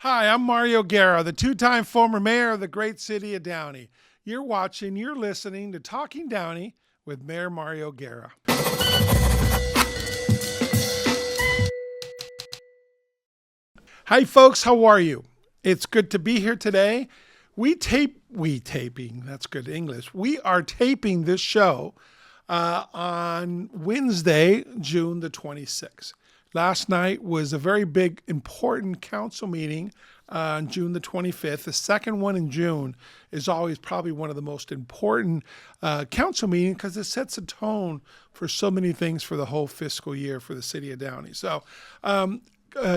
Hi, I'm Mario Guerra, the two-time former mayor of the great city of Downey. You're listening to Talking Downey with Mayor Mario Guerra. Hi, folks. How are you? It's good to be here today. That's good English. We are taping this show on Wednesday, June the 26th. Last night was a very big, important council meeting on June the 25th. The second one in June is always probably one of the most important council meetings because it sets a tone for so many things for the whole fiscal year for the city of Downey. So,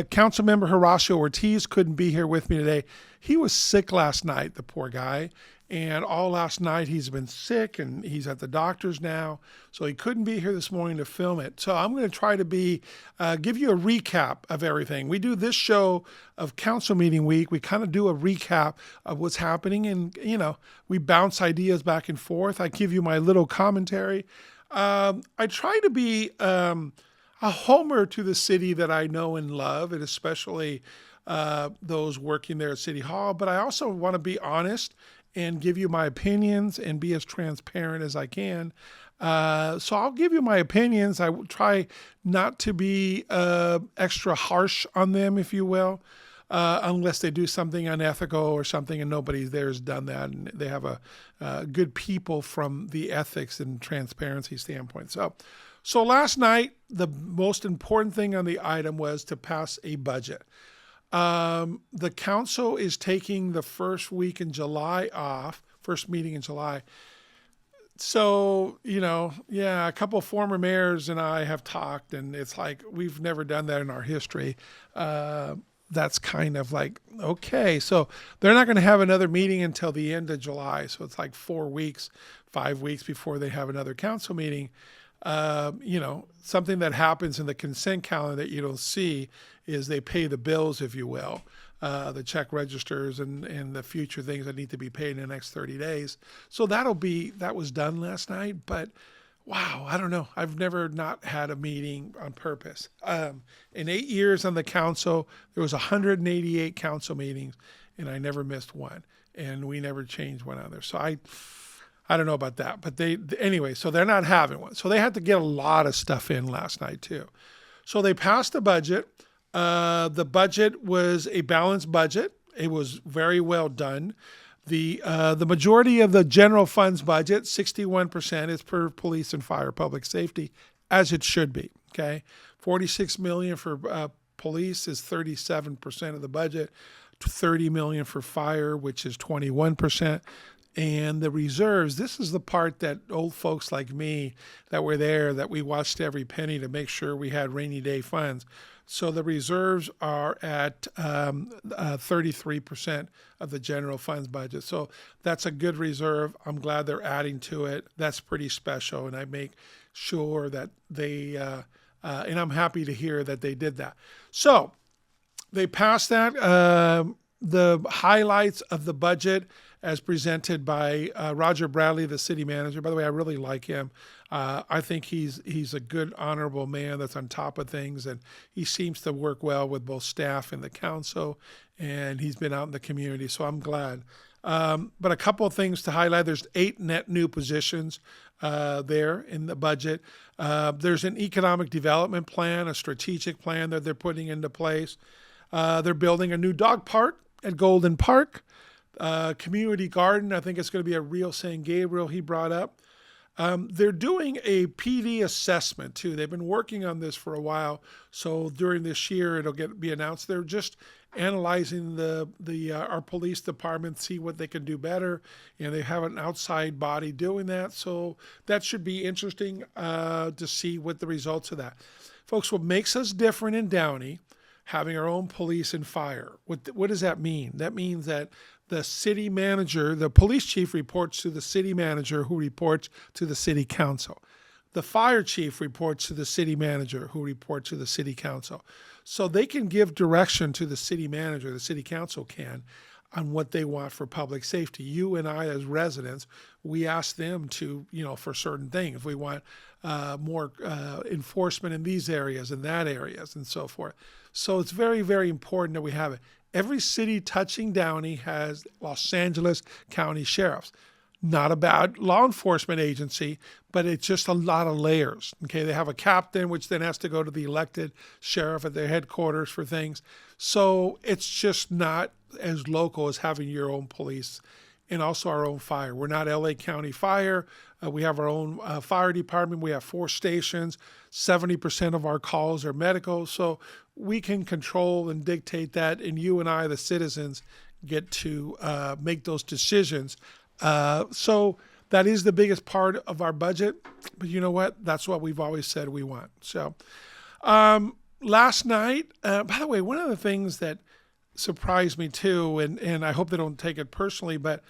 Council member Horacio Ortiz couldn't be here with me today. He was sick last night, the poor guy. And all last night he's been sick and he's at the doctor's now. So he couldn't be here this morning to film it. So I'm going to try to give you a recap of everything. We do this show of council meeting week. We kind of do a recap of what's happening and, we bounce ideas back and forth. I give you my little commentary. I try to be a homer to the city that I know and love, and especially those working there at City Hall. But I also want to be honest and give you my opinions and be as transparent as I can. So I'll give you my opinions. I try not to be extra harsh on them, if you will, unless they do something unethical or something and nobody there has done that and they have a good people from the ethics and transparency standpoint. So last night, the most important thing on the item was to pass a budget. The council is taking the first week in July off, first meeting in July. So, a couple of former mayors and I have talked, and it's like we've never done that in our history. That's kind of like, okay. So they're not going to have another meeting until the end of July. So it's like 4 weeks, 5 weeks before they have another council meeting. Something that happens in the consent calendar that you don't see is they pay the bills, if you will, the check registers and the future things that need to be paid in the next 30 days. So that was done last night, but wow, I don't know. I've never not had a meeting on purpose. In 8 years on the council, there was 188 council meetings and I never missed one and we never changed one on there. So I don't know about that, but so they're not having one. So they had to get a lot of stuff in last night too. So they passed the budget. The budget was a balanced budget. It was very well done. The majority of the general funds budget, 61%, is per police and fire public safety, as it should be. Okay, $46 million for police is 37% of the budget, $30 million for fire, which is 21%. And the reserves, this is the part that old folks like me that were there, that we watched every penny to make sure we had rainy day funds. So the reserves are at 33% of the general funds budget. So that's a good reserve. I'm glad they're adding to it. That's pretty special. And I make sure that they, and I'm happy to hear that they did that. So they passed that. The highlights of the budget as presented by Roger Bradley, the city manager. By the way, I really like him. I think he's a good, honorable man that's on top of things, and he seems to work well with both staff and the council, and he's been out in the community, so I'm glad. But a couple of things to highlight. There's 8 net new positions there in the budget. There's an economic development plan, a strategic plan that they're putting into place. They're building a new dog park at Golden Park. Community garden, I think it's going to be a real San Gabriel he brought up. They're doing a PD assessment too. They've been working on this for a while. So during this year, it'll be announced. They're just analyzing our police department, see what they can do better. And they have an outside body doing that. So that should be interesting to see what the results of that. Folks, what makes us different in Downey, having our own police and fire. What does that mean? That means that the city manager, the police chief reports to the city manager who reports to the city council. The fire chief reports to the city manager who reports to the city council. So they can give direction to the city manager, the city council can, on what they want for public safety. You and I as residents, we ask them to, for certain things. If we want more enforcement in these areas and that areas and so forth. So it's very, very important that we have it. every city touching Downey has Los Angeles County sheriffs. Not a bad law enforcement agency, but it's just a lot of layers. Okay, they have a captain, which then has to go to the elected sheriff at their headquarters for things. So it's just not as local as having your own police and also our own fire. We're not LA County Fire. We have our own fire department. We have 4 stations. 70% of our calls are medical. So we can control and dictate that. And you and I, the citizens, get to make those decisions. So that is the biggest part of our budget. But you know what? That's what we've always said we want. So last night, by the way, one of the things that surprised me too, and I hope they don't take it personally, but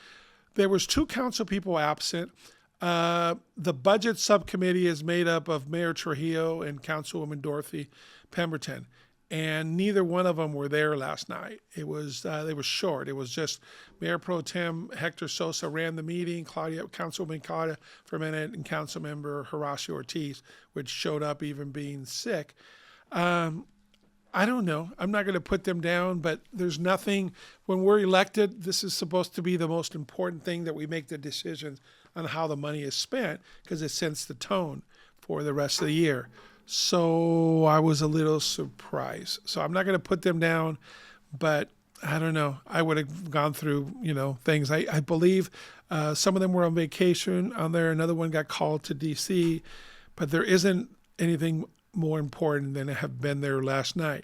there was 2 council people absent. The budget subcommittee is made up of Mayor Trujillo and Councilwoman Dorothy Pemberton, and neither one of them were there last night. It was they were short. It was just Mayor Pro Tem Hector Sosa ran the meeting, Councilwoman Claudia Fermena, and Councilmember Horacio Ortiz, which showed up even being sick. I don't know. I'm not going to put them down, but there's nothing. When we're elected, this is supposed to be the most important thing, that we make the decisions on how the money is spent, because it sets the tone for the rest of the year. So I was a little surprised. So I'm not going to put them down, but I don't know. I would have gone through, things. I believe some of them were on vacation on there. Another one got called to D.C., but there isn't anything more important than to have been there last night.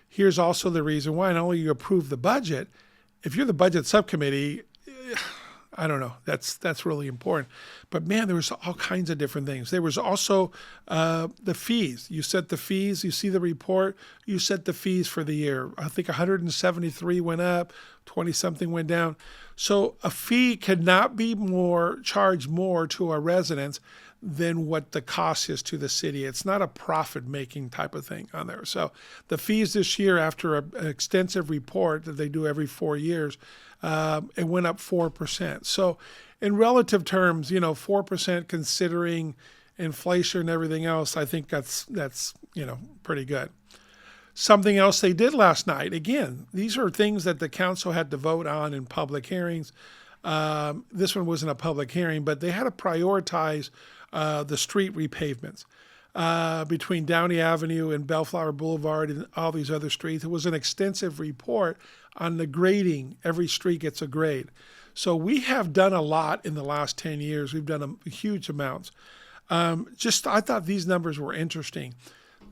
Here's also the reason why. Not only you approve the budget, if you're the budget subcommittee, I don't know. That's really important. But man, there was all kinds of different things. There was also the fees. You set the fees. You see the report. You set the fees for the year. I think 173 went up, 20-something went down. So a fee cannot be charged more to our residents than what the cost is to the city. It's not a profit-making type of thing on there. So the fees this year, after an extensive report that they do every 4 years, it went up 4%. So in relative terms, 4% considering inflation and everything else, I think that's pretty good. Something else they did last night, again, these are things that the council had to vote on in public hearings. This one wasn't a public hearing, but they had to prioritize the street repavements between Downey Avenue and Bellflower Boulevard and all these other streets. It was an extensive report on the grading. Every street gets a grade. So we have done a lot in the last 10 years. We've done huge amounts. I thought these numbers were interesting.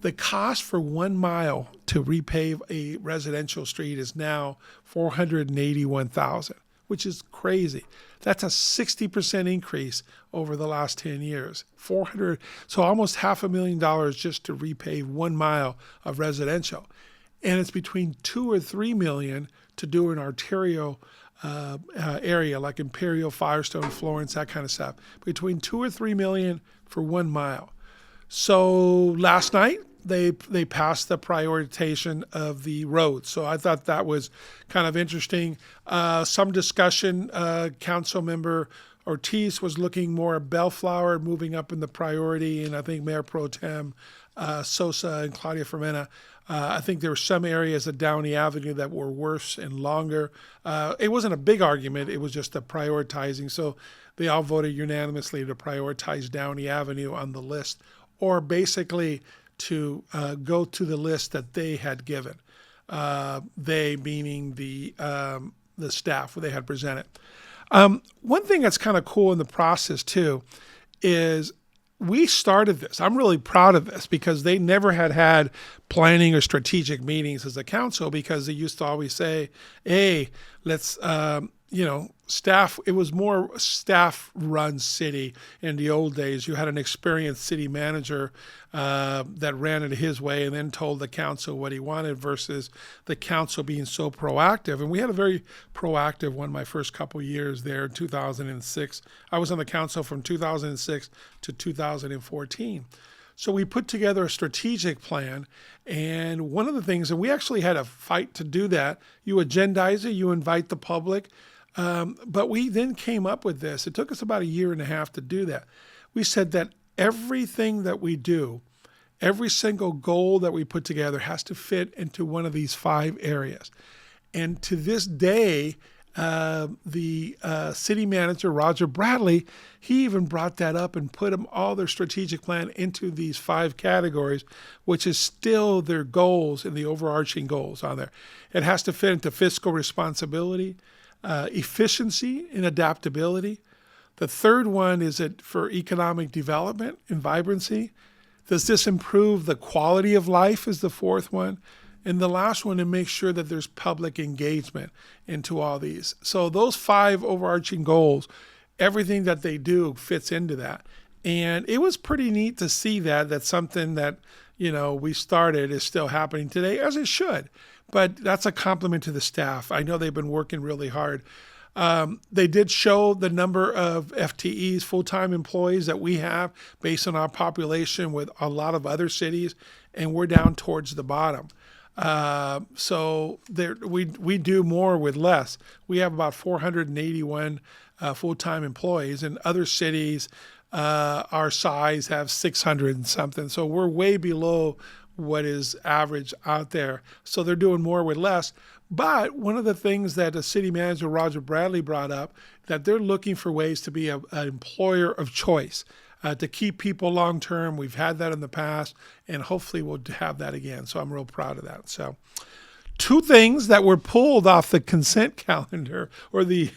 The cost for 1 mile to repave a residential street is now $481,000, which is crazy. That's a 60% increase over the last 10 years. So almost $500,000 just to repave 1 mile of residential. And it's between $2 or $3 million to do an arterial area like Imperial, Firestone, Florence, that kind of stuff. Between $2 or $3 million for 1 mile. So last night, they passed the prioritization of the roads. So I thought that was kind of interesting. Some discussion, Council Member Ortiz was looking more at Bellflower, moving up in the priority, and I think Mayor Pro Tem Sosa and Claudia Fermena. I think there were some areas of Downey Avenue that were worse and longer. It wasn't a big argument. It was just a prioritizing. So they all voted unanimously to prioritize Downey Avenue on the list, or basically to go to the list that they had given. They meaning the staff, where they had presented. One thing that's kind of cool in the process too is we started this. I'm really proud of this because they never had planning or strategic meetings as a council, because they used to always say, hey, let's, staff. It was more staff-run city in the old days. You had an experienced city manager that ran it his way and then told the council what he wanted, versus the council being so proactive. And we had a very proactive one my first couple years there in 2006. I was on the council from 2006 to 2014. So we put together a strategic plan, and one of the things, and we actually had a fight to do that, you agendize it, you invite the public, but we then came up with this. It took us about 1.5 years to do that. We said that everything that we do, every single goal that we put together has to fit into one of these 5 areas. And to this day, the city manager, Roger Bradley, he even brought that up and put them all their strategic plan into these 5 categories, which is still their goals and the overarching goals on there. It has to fit into fiscal responsibility, efficiency and adaptability. The third one is it for economic development and vibrancy. Does this improve the quality of life is the fourth one. And the last one, to make sure that there's public engagement into all these. So those 5 overarching goals, everything that they do fits into that. And it was pretty neat to see that something that, we started is still happening today, as it should. But that's a compliment to the staff. I know they've been working really hard. They did show the number of FTEs, full-time employees that we have based on our population with a lot of other cities, and we're down towards the bottom. So we do more with less. We have about 481 full-time employees, and other cities our size have 600 and something. So we're way below what is average out there. So they're doing more with less. But one of the things that the city manager, Roger Bradley, brought up, that they're looking for ways to be an employer of choice. To keep people long-term. We've had that in the past, and hopefully we'll have that again. So I'm real proud of that. So 2 things that were pulled off the consent calendar, or the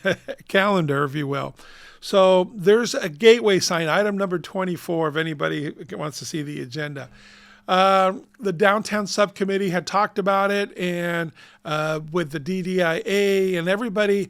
calendar, if you will. So there's a gateway sign, item number 24, if anybody wants to see the agenda. The downtown subcommittee had talked about it, and with the DDIA and everybody,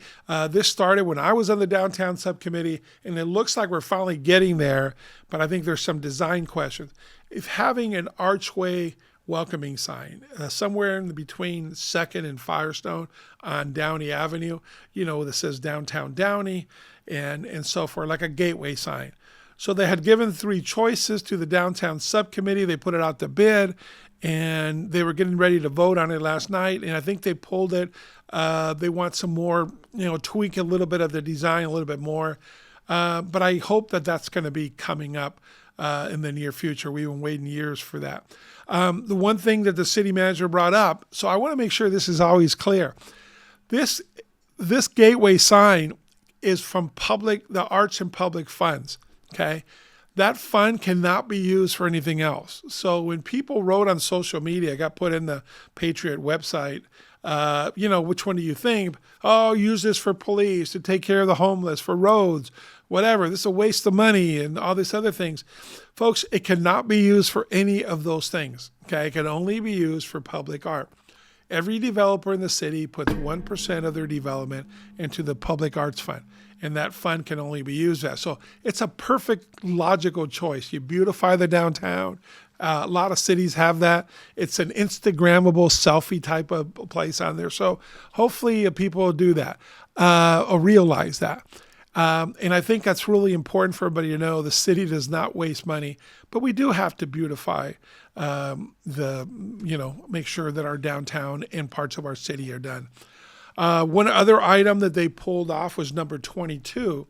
this started when I was on the downtown subcommittee, and it looks like we're finally getting there, but I think there's some design questions. If having an archway welcoming sign somewhere in between 2nd and Firestone on Downey Avenue, that says downtown Downey and so forth, like a gateway sign. So they had given 3 choices to the downtown subcommittee. They put it out to bid, and they were getting ready to vote on it last night, and I think they pulled it. They want some more, tweak a little bit of the design a little bit more. But I hope that that's going to be coming up in the near future. We've been waiting years for that. The one thing that the city manager brought up, so I want to make sure this is always clear. This gateway sign is from the arts and public funds. Okay, that fund cannot be used for anything else. So when people wrote on social media, got put in the Patriot website, which one do you think? Oh, use this for police, to take care of the homeless, for roads, whatever. This is a waste of money and all these other things. Folks, it cannot be used for any of those things. Okay, it can only be used for public art. Every developer in the city puts 1% of their development into the public arts fund, and that fund can only be used as. So it's a perfect logical choice. You beautify the downtown. A lot of cities have that. It's an Instagrammable selfie type of place on there. So hopefully people will do that or realize that. And I think that's really important for everybody to know. The city does not waste money, but we do have to beautify make sure that our downtown and parts of our city are done. One other item that they pulled off was number 22.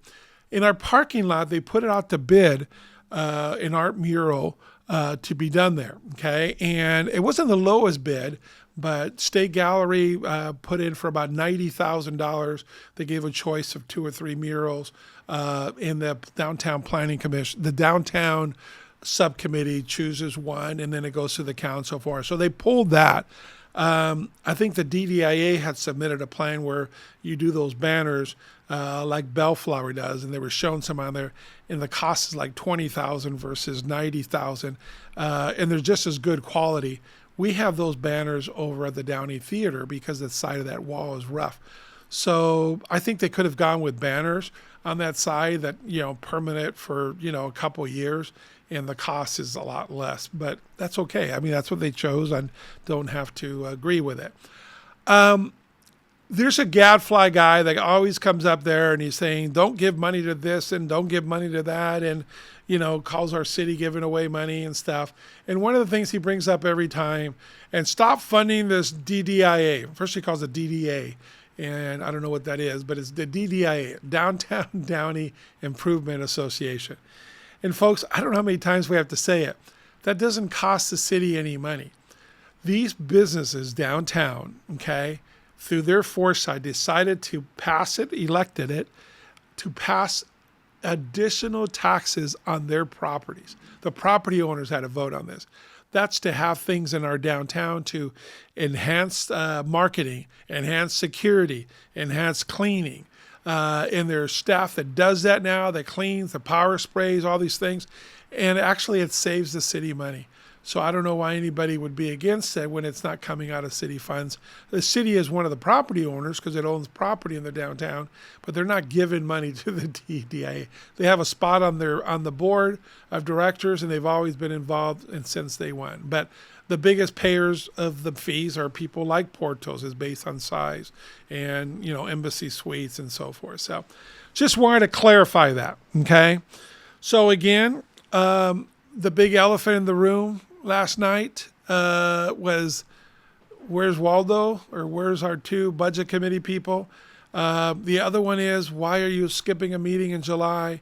In our parking lot, they put it out to bid, an art mural to be done there. Okay, and it wasn't the lowest bid, but State Gallery put in for about $90,000. They gave a choice of 2 or 3 murals in the Downtown Planning Commission. The Downtown Subcommittee chooses one, and then it goes to the council for it. So they pulled that. I think the DDIA had submitted a plan where you do those banners like Bellflower does, and they were showing some on there, and the cost is like $20,000 versus $90,000, and they're just as good quality. We have those banners over at the Downey Theater because the side of that wall is rough. So I think they could have gone with banners on that side that, permanent for, a couple of years, and the cost is a lot less, but that's okay. I mean, that's what they chose. I don't have to agree with it. There's a gadfly guy that always comes up there and he's saying, don't give money to this and don't give money to that, and, calls our city giving away money and stuff. And one of the things he brings up every time, and stop funding this DDIA. First he calls it DDA, and I don't know what that is, but it's the DDIA, Downtown Downey Improvement Association. And folks, I don't know how many times we have to say it. That doesn't cost the city any money. These businesses downtown, okay, through their foresight, decided to pass it, elected it, to pass additional taxes on their properties. The property owners had a vote on this. That's to have things in our downtown to enhance marketing, enhance security, enhance cleaning. And there's staff that does that now, that cleans, the power sprays, all these things. And actually it saves the city money. So I don't know why anybody would be against it when it's not coming out of city funds. The city is one of the property owners because it owns property in the downtown, but they're not giving money to the DDA. They have a spot on the board of directors, and they've always been involved and since day one. But the biggest payers of the fees are people like Portos, is based on size, and Embassy Suites and so forth. So just wanted to clarify that. Okay. So again, the big elephant in the room last night was, where's Waldo, or where's our two budget committee people? The other one is, why are you skipping a meeting in July?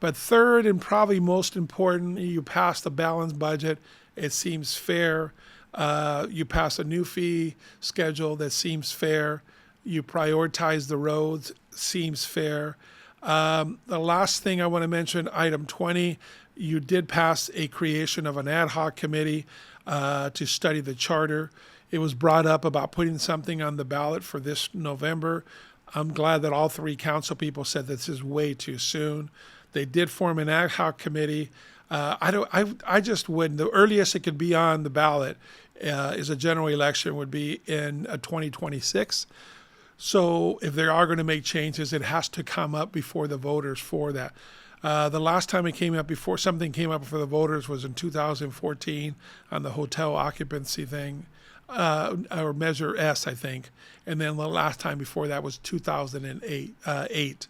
But third, and probably most important, you passed a balanced budget. It seems fair. You pass a new fee schedule that seems fair. You prioritize the roads, seems fair. The last thing I want to mention, item 20, you did pass a creation of an ad hoc committee to study the charter. It was brought up about putting something on the ballot for this November. I'm glad that all three council people said this is way too soon. They did form an ad hoc committee. I just wouldn't. The earliest it could be on the ballot is a general election would be in 2026. So if they are going to make changes, it has to come up before the voters for that. The last time it came up before something came up for the voters was in 2014 on the hotel occupancy thing, or Measure S, I think. And then the last time before that was 2008.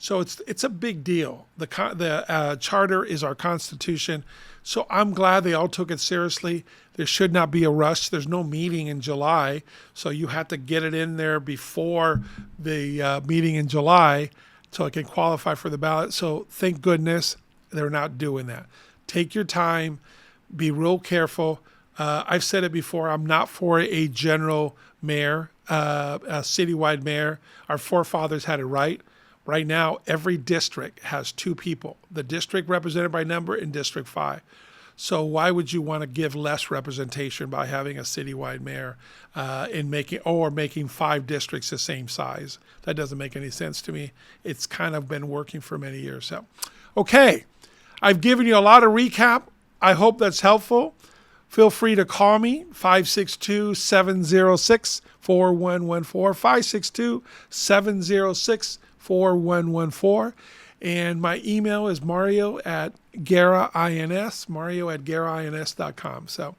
So it's a big deal. The charter is our constitution. So I'm glad they all took it seriously. There should not be a rush. There's no meeting in July, so you have to get it in there before the meeting in July so it can qualify for the ballot. So thank goodness they're not doing that. Take your time. Be real careful. I've said it before. I'm not for a general mayor, a citywide mayor. Our forefathers had it right. Right now, every district has two people, the district represented by number in District 5. So why would you want to give less representation by having a citywide mayor making 5 districts the same size? That doesn't make any sense to me. It's kind of been working for many years. So, okay, I've given you a lot of recap. I hope that's helpful. Feel free to call me, 562-706-4114, 562-706-4114. And my email is mario@guerrains, mario@guerrains.com. So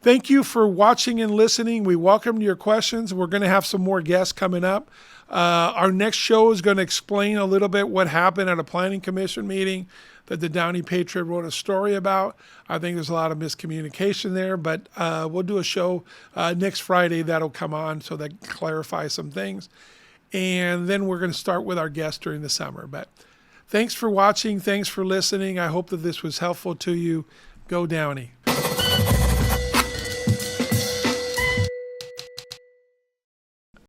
thank you for watching and listening. We welcome your questions. We're going to have some more guests coming up. Our next show is going to explain a little bit what happened at a planning commission meeting that the Downey Patriot wrote a story about. I think there's a lot of miscommunication there, but we'll do a show next Friday that'll come on so that clarifies some things. And then we're going to start with our guests during the summer. But thanks for watching. Thanks for listening. I hope that this was helpful to you. Go Downey.